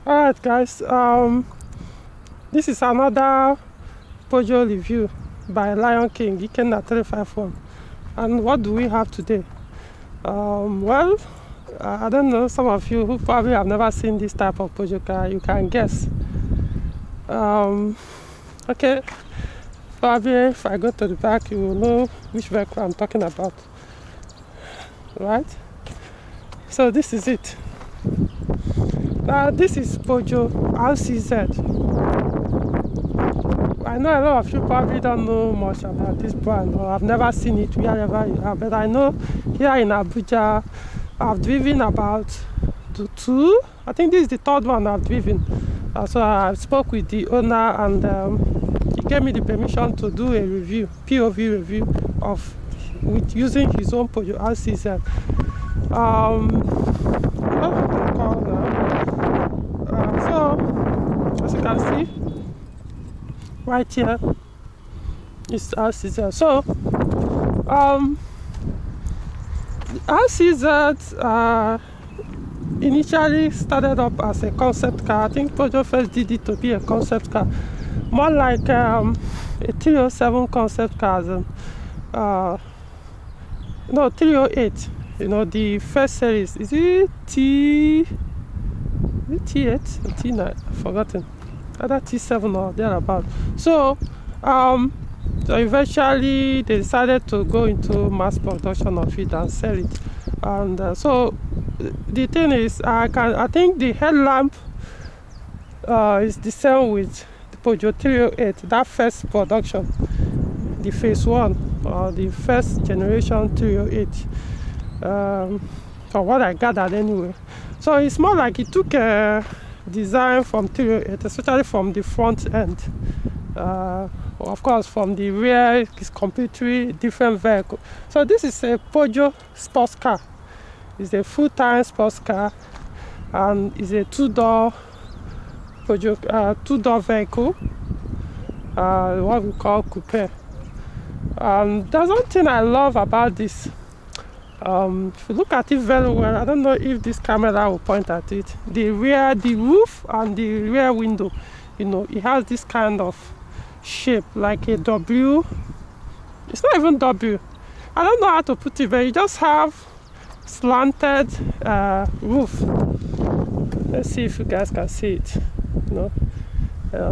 Alright guys, this is another Peugeot review by Lion King, Ikenna351. And what do we have today? Well, I don't know, some of you who probably have never seen this type of Peugeot car, you can guess. Okay, probably if I go to the back, you will know which vehicle I'm talking about. Right? So this is it. This is Peugeot RCZ. I know a lot of you probably don't know much about this brand, or I've never seen it wherever you are, but I know here in Abuja, I've driven about two. I think this is the third one I've driven. So I spoke with the owner, and he gave me the permission to do a review, POV review of using his own Peugeot RCZ. So as you can see right here is RCZ. So RCZ initially started up as a concept car. I think Peugeot first did it to be a concept car, more like a 307 concept cars. No, 308. You know, the first series, is it T8 or T9? I've forgotten. Either T7 or thereabout. So eventually they decided to go into mass production of it and sell it. And so the thing is, I think the headlamp is the same with the Peugeot 308, that first production, the phase 1 or the first generation 308. For what I gathered anyway. So it's more like it took a design from 308, especially from the front end. Of course, from the rear, it's completely different vehicle. So this is a Peugeot sports car. It's a full-time sports car, and it's a two-door Peugeot, two-door vehicle, what we call coupe. There's one thing I love about this. If you look at it very well, I don't know if this camera will point at it. The roof and the rear window, you know, it has this kind of shape like a W. It's not even W. I don't know how to put it, but you just have slanted roof. Let's see if you guys can see it. You know,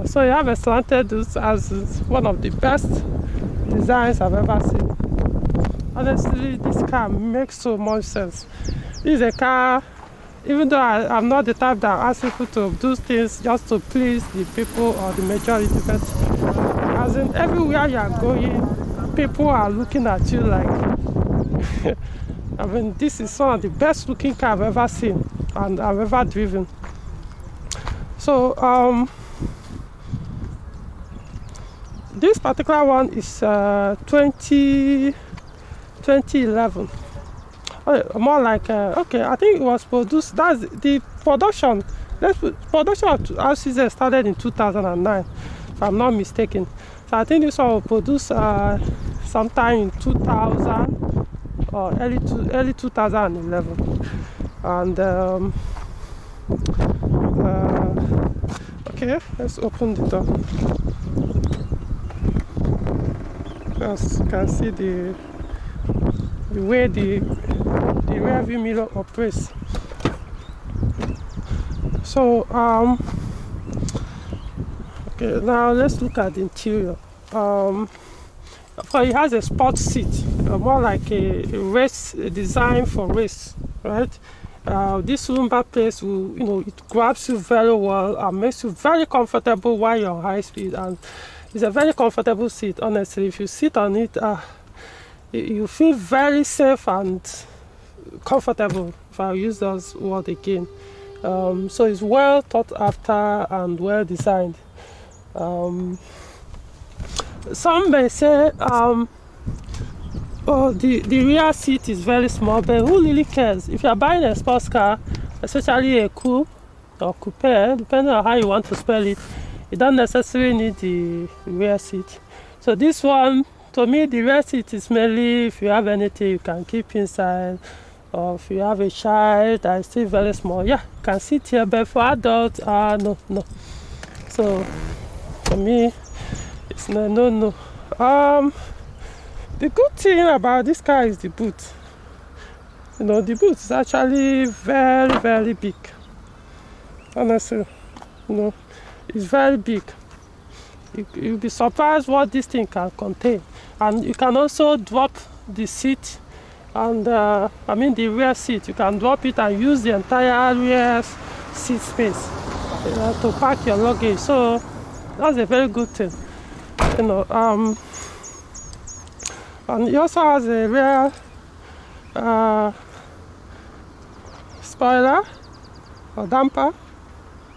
so you have a slanted roof, as one of the best designs I've ever seen. Honestly, this car makes so much sense. This is a car, even though I'm not the type that asks people to do things just to please the people or the majority, but as in everywhere you are going, people are looking at you like, I mean, this is one of the best looking car I've ever seen and I've ever driven. So, this particular one is 2011. More like okay, I think it was produced. That's the production. Production of RCZ started in 2009, if I'm not mistaken. So I think this one was produced sometime in 2000 or early 2011. And okay, let's open the door. As you can see the way the rear view mirror operates. So okay, now let's look at the interior. It has a sports seat, more like a race design for race, right? This lumbar place will, you know, it grabs you very well and makes you very comfortable while you're on high speed, and it's a very comfortable seat. Honestly, if you sit on it, you feel very safe and comfortable, if I use those words again. So it's well thought after and well designed. Some may say, oh, the rear seat is very small, but who really cares? If you're buying a sports car, especially a coupe or coupe, depending on how you want to spell it, you don't necessarily need the rear seat. So this one, to me, the rear seat is mainly if you have anything you can keep inside, or if you have a child that is still very small, yeah, you can sit here. But for adults, no. So for me, it's no. The good thing about this car is the boot. You know, the boot is actually very, very big. Honestly, you know, it's very big. You'll be surprised what this thing can contain. And you can also drop the seat, and the rear seat. You can drop it and use the entire rear seat space to pack your luggage. So that's a very good thing. You know, and it also has a rear spoiler or damper,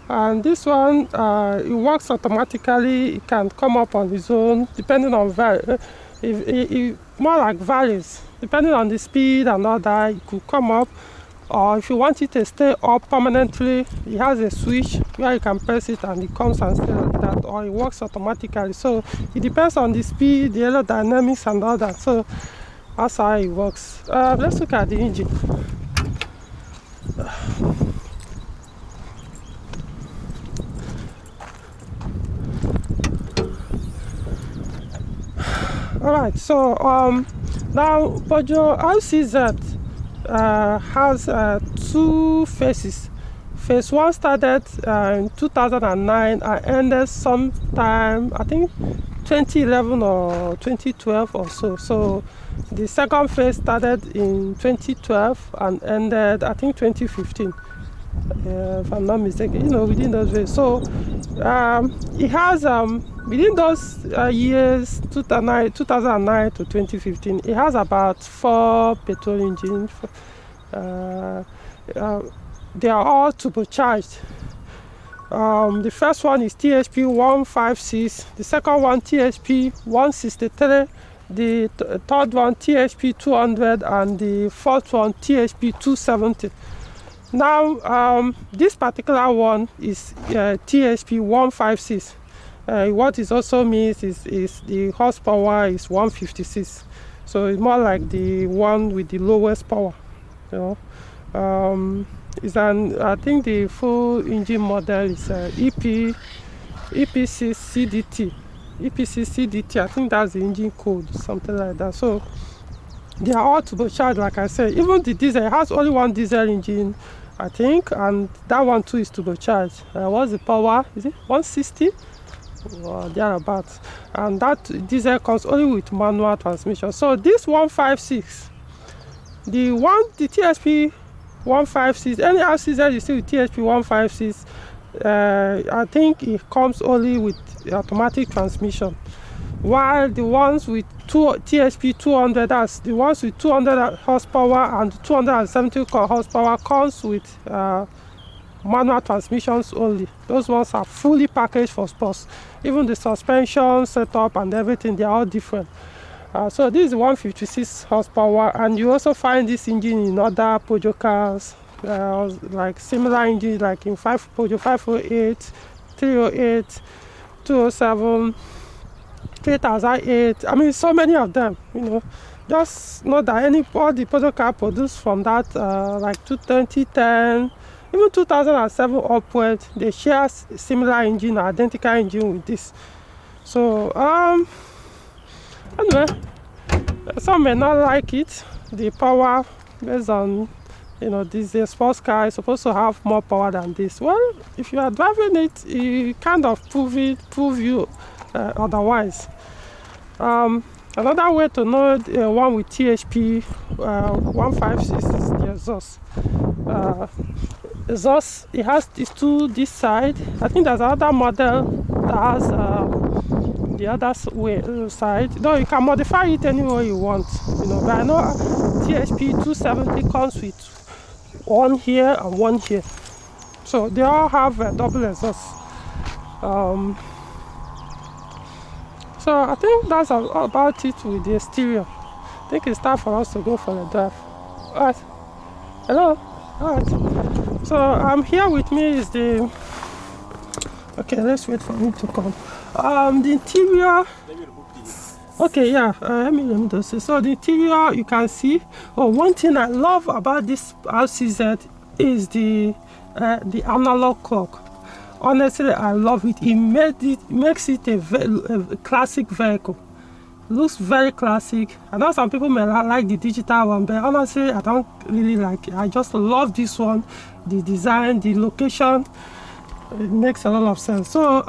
and this one it works automatically. It can come up on its own depending on it more like varies depending on the speed and all that. It could come up, or if you want it to stay up permanently, it has a switch where you can press it and it comes and stays like that, or it works automatically. So it depends on the speed, the aerodynamics and all that. So that's how it works. Let's look at the engine. Alright, so now Peugeot RCZ has two phases. Phase 1 started in 2009 and ended sometime, I think 2011 or 2012 or so. So the second phase started in 2012 and ended, I think, 2015. If I'm not mistaken, you know, within those days. So it has within those years 2009 to 2015, it has about 4 petrol engines. They are all turbocharged. The first one is THP 156, the second one THP 163, the third one THP 200, and the fourth one THP 270. Now, this particular one is THP 156. What it also means is the horsepower is 156. So it's more like the one with the lowest power. You know, I think the full engine model is EPC CDT. EPC CDT. I think that's the engine code, something like that. So they are all turbocharged, like I said. Even the diesel, it has only one diesel engine, I think, and that one too is turbocharged. What's the power? Is it 160? Or thereabouts. And that diesel comes only with manual transmission. So this 156, the THP 156, any RCZ you see with THP 156, I think it comes only with automatic transmission. While the ones with THP 200, that's the ones with 200 horsepower and 270 horsepower, comes with manual transmissions only. Those ones are fully packaged for sports. Even the suspension setup and everything, they are all different. So this is 156 horsepower, and you also find this engine in other Peugeot cars, like similar engines, like in Peugeot 508, 308, 207, 3008. I mean, so many of them, you know. Just know that all the Peugeot car produced from that, like 2010, even 2007 upward, they share similar engine, identical engine with this. So anyway, some may not like it, the power, based on, you know, this sports car is supposed to have more power than this. Well, if you are driving it, it kind of prove you otherwise. Another way to know the one with THP 156 is the exhaust. Exhaust, it has these two this side. I think there's another model that has the other side. Though you can modify it any way you want, you know. But I know THP 270 comes with one here and one here, so they all have a double exhaust. So I think that's all about it with the exterior. I think it's time for us to go for a drive. Alright. Hello. Alright. So I'm here with me is the. Okay, let's wait for him to come. The interior. Okay, yeah, let me do this. So the interior, you can see. Oh, one thing I love about this RCZ is the analog clock. Honestly, I love it. It makes it a classic vehicle. Looks very classic. I know some people may like the digital one, but honestly, I don't really like it. I just love this one. The design, the location, it makes a lot of sense. So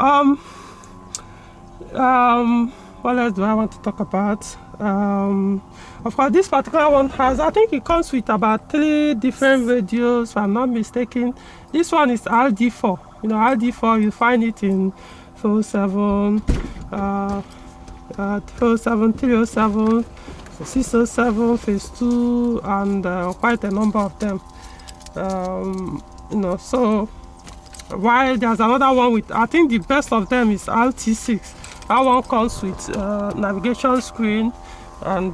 what else do I want to talk about? Of course, this particular one has, I think it comes with about 3 different radios, if I'm not mistaken. This one is RD4. You know, RD4, you find it in 407, 407, 307, 607, phase 2, and quite a number of them. You know, so while there's another one with, I think the best of them is RT6. That one comes with navigation screen and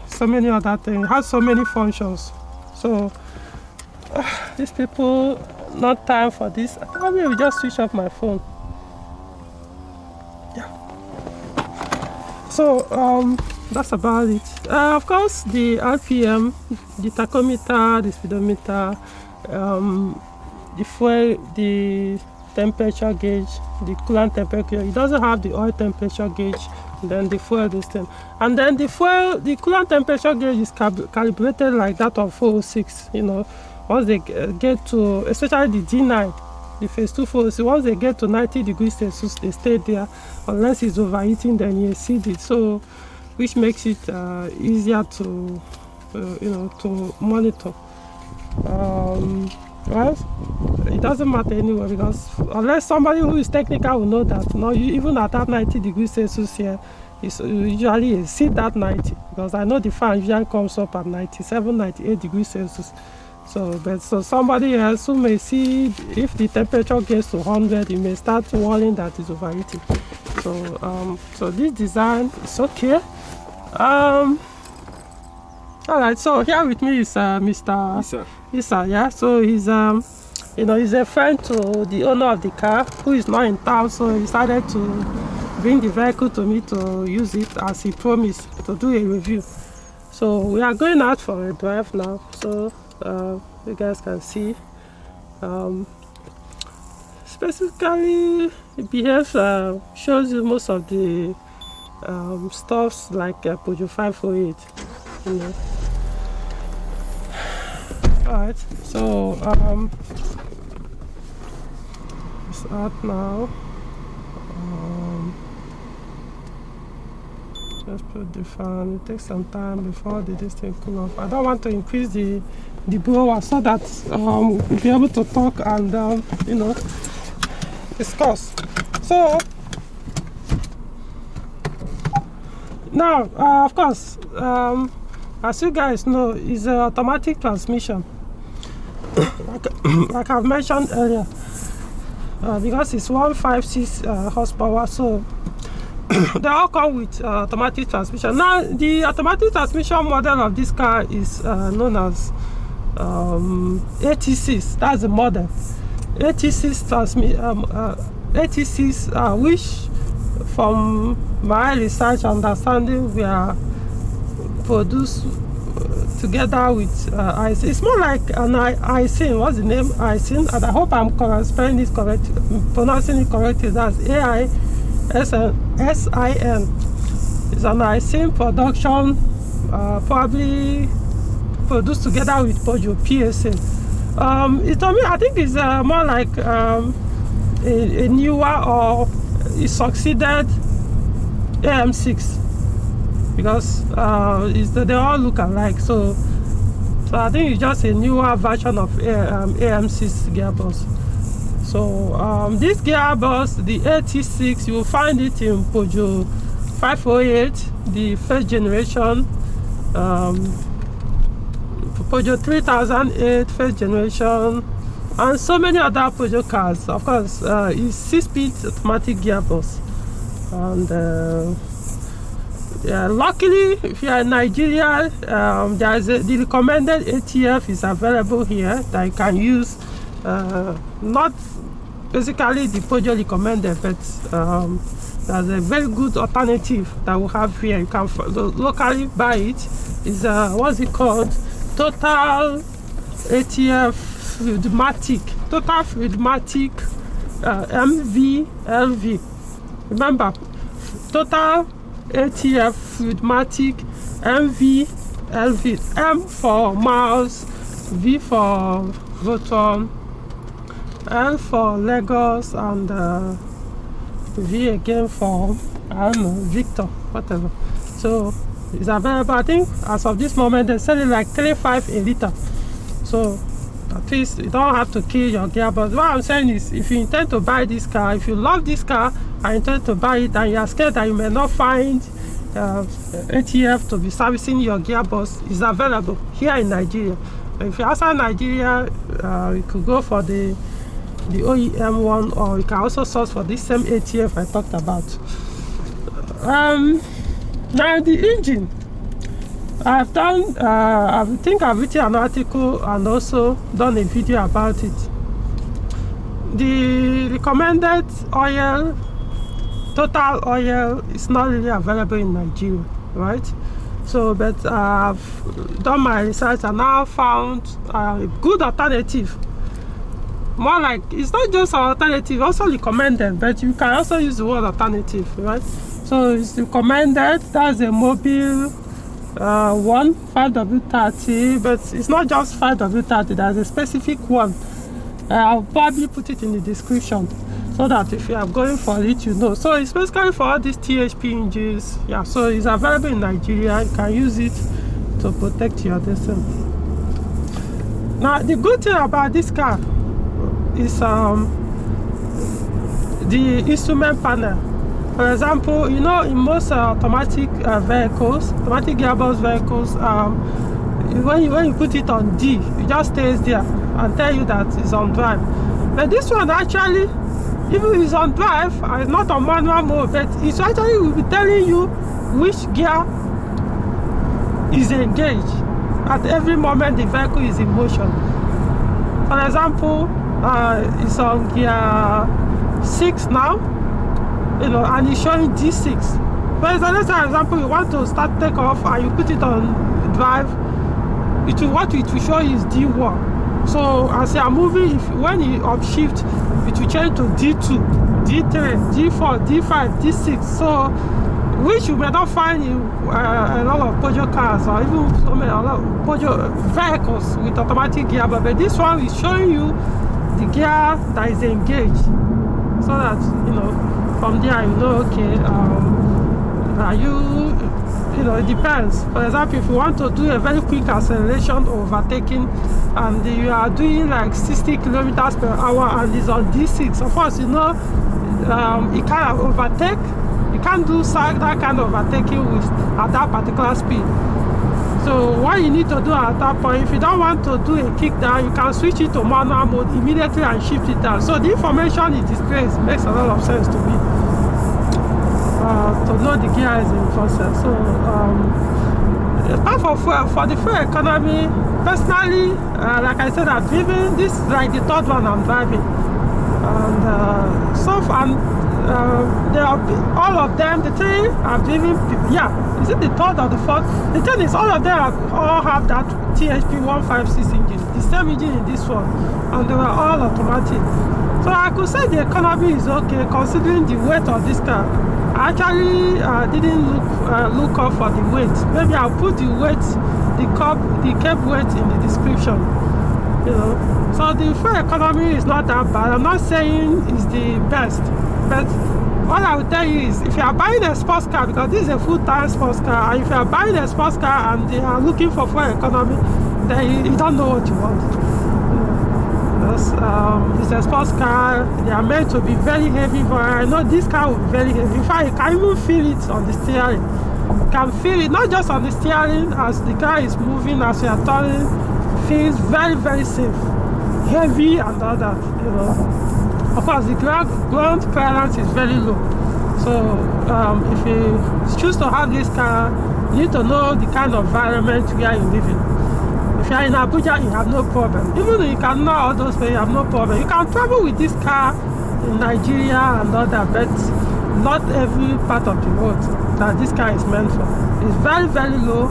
so many other things. It has so many functions. So these people, not time for this. I think maybe we just switch off my phone. Yeah. So that's about it. Of course, the RPM, the tachometer, the speedometer, the fuel, the temperature gauge, the coolant temperature. It doesn't have the oil temperature gauge, and then the fuel this thing, and then the coolant temperature gauge is calibrated like that of 406. You know, once they get to, especially the D9, the phase 2 406, once they get to 90 degrees Celsius, they stay there. Unless it's overheating, then you exceed it. So, which makes it easier to, you know, to monitor. Right? It doesn't matter anyway, because unless somebody who is technical will know that, no, even at that 90 degrees Celsius here, it's usually exceed that 90, because I know the fan usually comes up at 97, 98 degrees Celsius. So somebody else who may see, if the temperature gets to 100, he may start worrying that it's overheating. So this design is okay. All right, so here with me is Mr. Issa, yeah. So he's you know, he's a friend to the owner of the car who is not in town, so he decided to bring the vehicle to me to use it as he promised, to do a review. So we are going out for a drive now, so you guys can see. Specifically, it behaves, shows you most of the stuffs like Peugeot 508, you know. Alright, so it's out now. Just put the fan. It takes some time before this thing cool off. I don't want to increase the blower so that we'll be able to talk and you know, discuss. So now, of course, as you guys know, it's an automatic transmission. like I've mentioned earlier, because it's 156 horsepower, so they all come with automatic transmission. Now, the automatic transmission model of this car is known as 86. That's the model. 86 86, which from my research understanding, we are produced together with Isin. It's more like an Isin. What's the name? Isin. And I hope I'm spelling it correct, pronouncing it correctly. That's AISIN. It's an Isin production, probably produced together with Peugeot PSA. It told me, I think it's more like a newer, or it succeeded AM6, because they all look alike. So I think it's just a newer version of AM6 gearbox. So this gearbox, the 86, you will find it in Peugeot 508, the first generation, Peugeot 3008 first generation, and so many other Peugeot cars. Of course, it's 6-speed automatic gearbox. And yeah, luckily, if you are in Nigeria, the recommended ATF is available here that you can use. Not basically the Peugeot recommended, but there's a very good alternative that we have here. You can locally buy it. It's what's it called? Total ATF Fluidmatic. Total Fluidmatic MVLV. Remember, Total ATF Fluidmatic MVLV. M for mouse, V for Voton, L for Lagos, and V again for, I don't know, Victor, whatever. So it's available. I think as of this moment they're selling like 35 a liter. So at least you don't have to kill your gearbox. What I'm saying is, if you intend to buy this car, if you love this car and intend to buy it, and you are scared that you may not find ATF to be servicing your gearbox, is available here in Nigeria. If you're outside Nigeria, you could go for the OEM one, or you can also source for this same ATF I talked about. Now the engine, I think I've written an article and also done a video about it. The recommended oil, total oil, is not really available in Nigeria, right? So, but I've done my research and now found a good alternative. More like, it's not just an alternative, also recommended, but you can also use the word alternative, right? So it's recommended. That's a Mobil 5W30, but it's not just 5W30, there's a specific one. I'll probably put it in the description so that if you are going for it, you know. So it's basically for all these THP engines. Yeah, so it's available in Nigeria. You can use it to protect your distance. Now the good thing about this car is the instrument panel. For example, you know, in most automatic vehicles, automatic gearbox vehicles, when you put it on D, it just stays there and tell you that it's on drive. But this one actually, even if it's on drive, it's not on manual mode, but it's actually will be telling you which gear is engaged at every moment the vehicle is in motion. For example, it's on gear 6 now, you know, and it's showing D6. For example, you want to start takeoff and you put it on drive, what it will show is D1. So as you are moving, when you upshift, it will change to D2, D3, D4, D5, D6. So which you may not find in a lot of Peugeot cars, or even a lot of Peugeot vehicles with automatic gear. But this one is showing you the gear that is engaged, so that, you know, from there you know, okay, you know, it depends. For example, if you want to do a very quick acceleration or overtaking, and you are doing like 60 kilometers per hour and it's on D6, of course, you know, it can't overtake. You can't do that kind of overtaking at that particular speed. So what you need to do at that point, if you don't want to do a kick down, you can switch it to manual mode immediately and shift it down. So the information it displays makes a lot of sense to me, to know the gear is in process. So apart from for the fuel economy, personally, like I said, I've driven this, like the third one I'm driving, and so far they are, all of them, the three I've driven, yeah, is it the third or the fourth? The thing is, all of them all have that THP 156 engine, the same engine in this one, and they were all automatic. So I could say the economy is okay considering the weight of this car. I actually didn't look up for the weight. Maybe I'll put the weight, the cab weight in the description. You know, so the fuel economy is not that bad. I'm not saying it's the best, but all I will tell you is, if you are buying a sports car, because this is a full-time sports car, and if you are buying a sports car and they are looking for fuel economy, then you don't know what you want. It's a sports car. They are meant to be very heavy, but I know this car will be very heavy. In fact, you can even feel it on the steering. You can feel it not just on the steering, as the car is moving, as you are turning, feels very, very safe, heavy and all that, you know. Of course, the ground clearance is very low. So if you choose to have this car, you need to know the kind of environment where you live in. If you are in Abuja, you have no problem. Even if you cannot all those places, you have no problem. You can travel with this car in Nigeria and all that, but not every part of the road that this car is meant for. It's very, very low,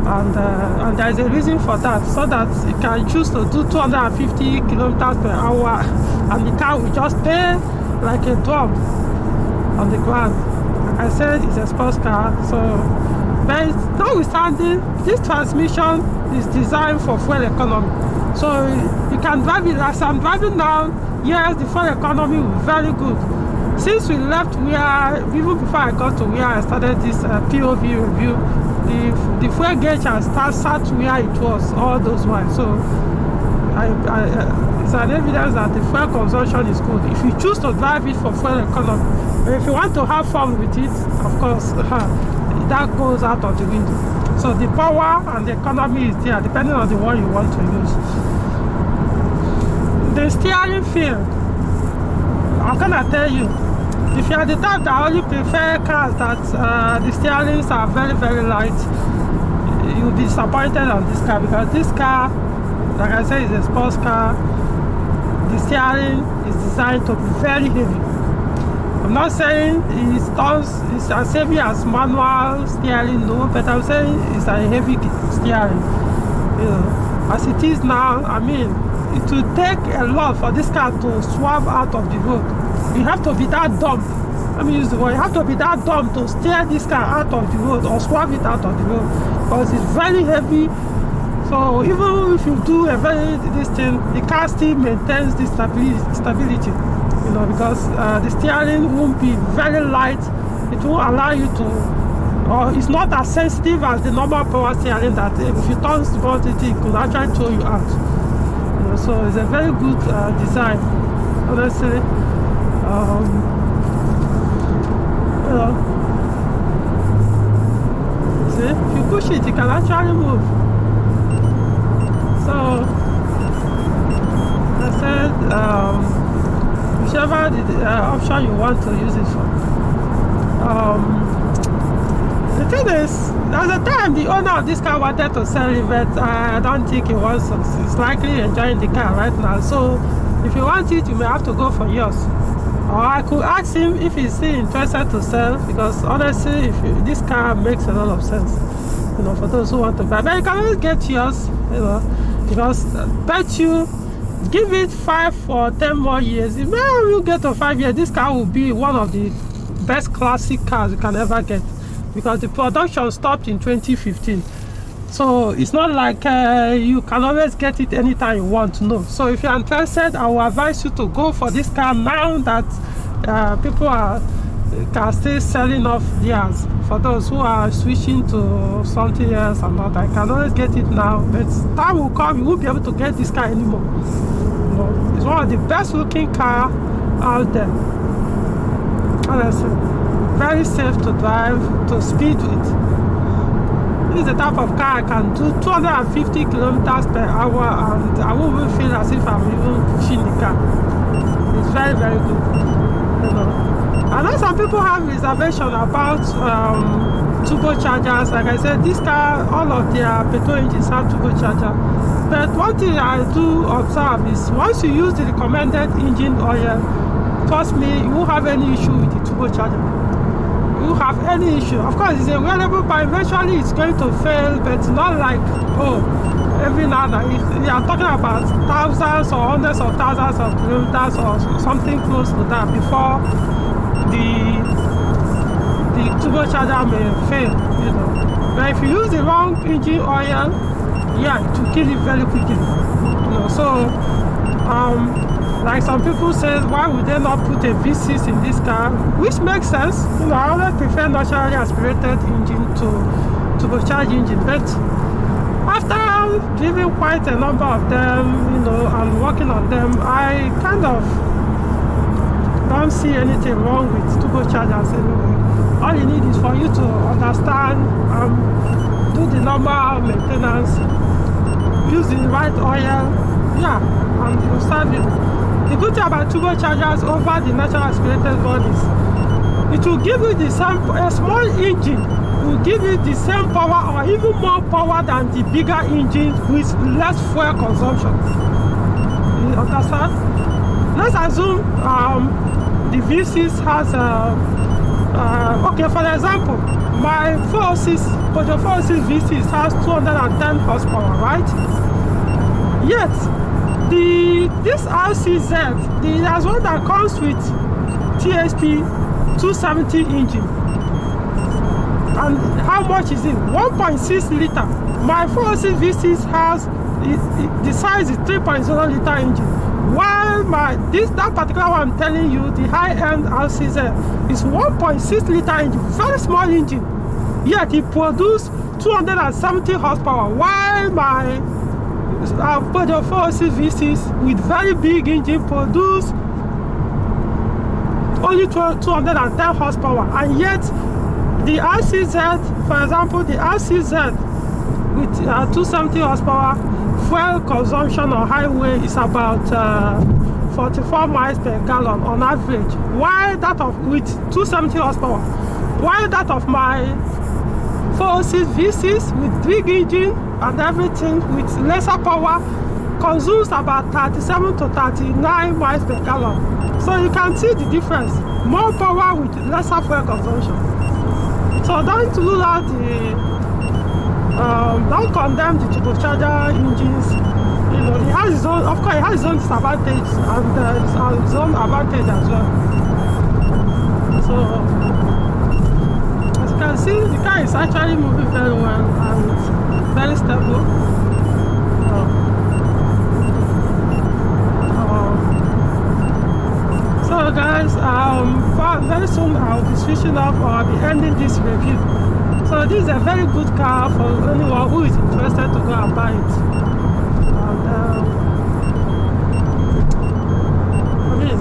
and there is a reason for that, so that you can choose to do 250 kilometers per hour, and the car will just stay like a drum on the ground. Like I said, it's a sports car, so but notwithstanding, this transmission is designed for fuel economy, so you can drive it as I'm driving now. Yes, the fuel economy is very good. Since we left even before I got to where I started this POV review, the fuel gauge has sat where it was all those while. So it's an evidence that the fuel consumption is good. If you choose to drive it for fuel economy, but if you want to have fun with it, of course, that goes out of the window. So the power and the economy is there, depending on the one you want to use. The steering feel, I'm gonna tell you, if you are the type that only prefer cars that the steerings are very, very light, you'll be disappointed on this car, because this car, like I said, is a sports car. The steering is designed to be very heavy. I'm not saying it's as heavy as manual steering, no, but I'm saying it's a heavy steering. You know, as it is now, I mean, it will take a lot for this car to swerve out of the road. You have to be that dumb. Let me use the word. You have to be that dumb to steer this car out of the road or swerve it out of the road, because it's very heavy. So even if you do this thing, the car still maintains the stability. You know, because the steering won't be very light. It won't allow you to, or it's not as sensitive as the normal power steering that if you turn the button, it could actually throw you out. You know, so it's a very good design, honestly. You know, see, if you push it, you can actually move. So I said, whichever the option you want to use it for. The thing is, at the time the owner of this car wanted to sell it, but I don't think he wants to. He's likely enjoying the car right now. So if you want it, you may have to go for yours. Or I could ask him if he's still interested to sell, because honestly, this car makes a lot of sense, you know, for those who want to buy. But you can always get yours, you know, because bet you give it 5 or 10 more years, if you get to 5 years, this car will be one of the best classic cars you can ever get, because the production stopped in 2015. So it's not like you can always get it anytime you want, no. So if you're interested, I will advise you to go for this car now that people can still selling off theirs. For those who are switching to something else and not, I can always get it now, but time will come you won't be able to get this car anymore. You know, it's one of the best looking car out there. Honestly, very safe to drive, to speed with. This is the type of car I can do 250 kilometers per hour, and I won't even feel as if I'm even pushing the car. It's very, very good. You know, I know some people have reservation about turbochargers. Like I said, this car, all of their petrol engines have turbocharger. But one thing I do observe is once you use the recommended engine oil, trust me, you won't have any issue with the turbocharger. You have any issue. Of course, it's a wearable, but eventually it's going to fail, but not like, oh, every now and then. We are talking about thousands or hundreds of thousands of kilometers or something close to that before the turbocharger may fail, you know. But if you use the wrong engine oil, yeah, it will kill it very quickly, you know. So like some people say, why would they not put a V6 in this car? Which makes sense. You know, I always prefer naturally aspirated engine to turbocharged engine. But after driving quite a number of them, you know, and working on them, I kind of don't see anything wrong with turbochargers anyway. All you need is for you to understand, do the normal maintenance, use the right oil, yeah, and you start it. The good thing about turbochargers over the natural aspirated bodies, it will give you the same, a small engine will give you the same power or even more power than the bigger engine with less fuel consumption. You understand? Let's assume the V6 has okay, for example, my 406 Peugeot 406 V6 has 210 horsepower, right? Yet this RCZ, there's one that comes with TSP 270 engine. And how much is it? 1.6 liter. My 406 V6 has the size is 3.0 liter engine. While that particular one I'm telling you, the high-end RCZ is 1.6 liter engine, very small engine. Yet it produces 270 horsepower. While my Peugeot 406 V6 with very big engine produce only 210 horsepower, and yet the RCZ, for example, the RCZ with 270 horsepower, fuel consumption on highway is about 44 miles per gallon on average. While that of with 270 horsepower, while that of my 406 V6 with big engine and everything with lesser power consumes about 37 to 39 miles per gallon. So you can see the difference. More power with lesser fuel consumption. So don't rule out don't condemn the turbocharger engines. You know, it has its own, of course, it has its own disadvantage and its own advantage as well. So as you can see, the car is actually moving very well and very stable. So guys, very soon I'll be switching up or I'll be ending this review. So this is a very good car for anyone who is interested to go and buy it. And, I mean,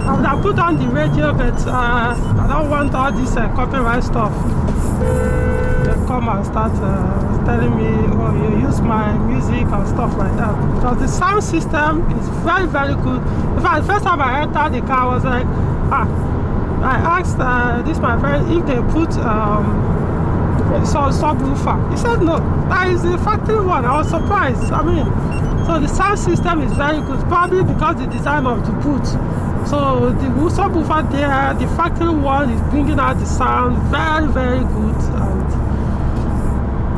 I would have put on the radio, but I don't want all this copyright stuff. They come and start telling me, oh, you use my music and stuff like that. Because the sound system is very, very good. In fact, the first time I entered the car, I was like, I asked this my friend if they put subwoofer. He said no, that is the factory one. I was surprised. I mean, so the sound system is very good, probably because the design of the boot. So the subwoofer there, the factory one is bringing out the sound very, very good. And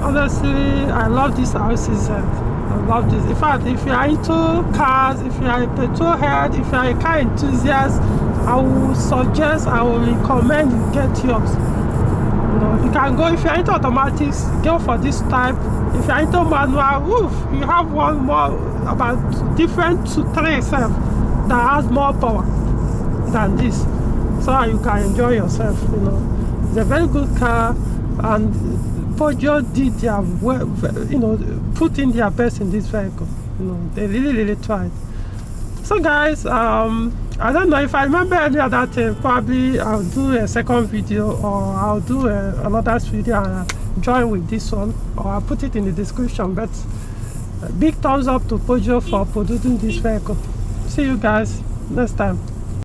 honestly, I love this RCZ. I love this. In fact, if you are into cars, if you are a petrol head, if you are a car enthusiast, I will suggest, I will recommend you get yours. You know, you can go, if you're into automatics, go for this type. If you're into manual, you have one more, about different to 3 itself that has more power than this. So you can enjoy yourself, you know. It's a very good car, and Peugeot did their, you know, put in their best in this vehicle. You know, they really, really tried. So guys, I don't know if I remember any other thing. Probably I'll do a second video, or I'll do another video and join with this one, or I'll put it in the description. But big thumbs up to Peugeot for producing this vehicle. See you guys next time.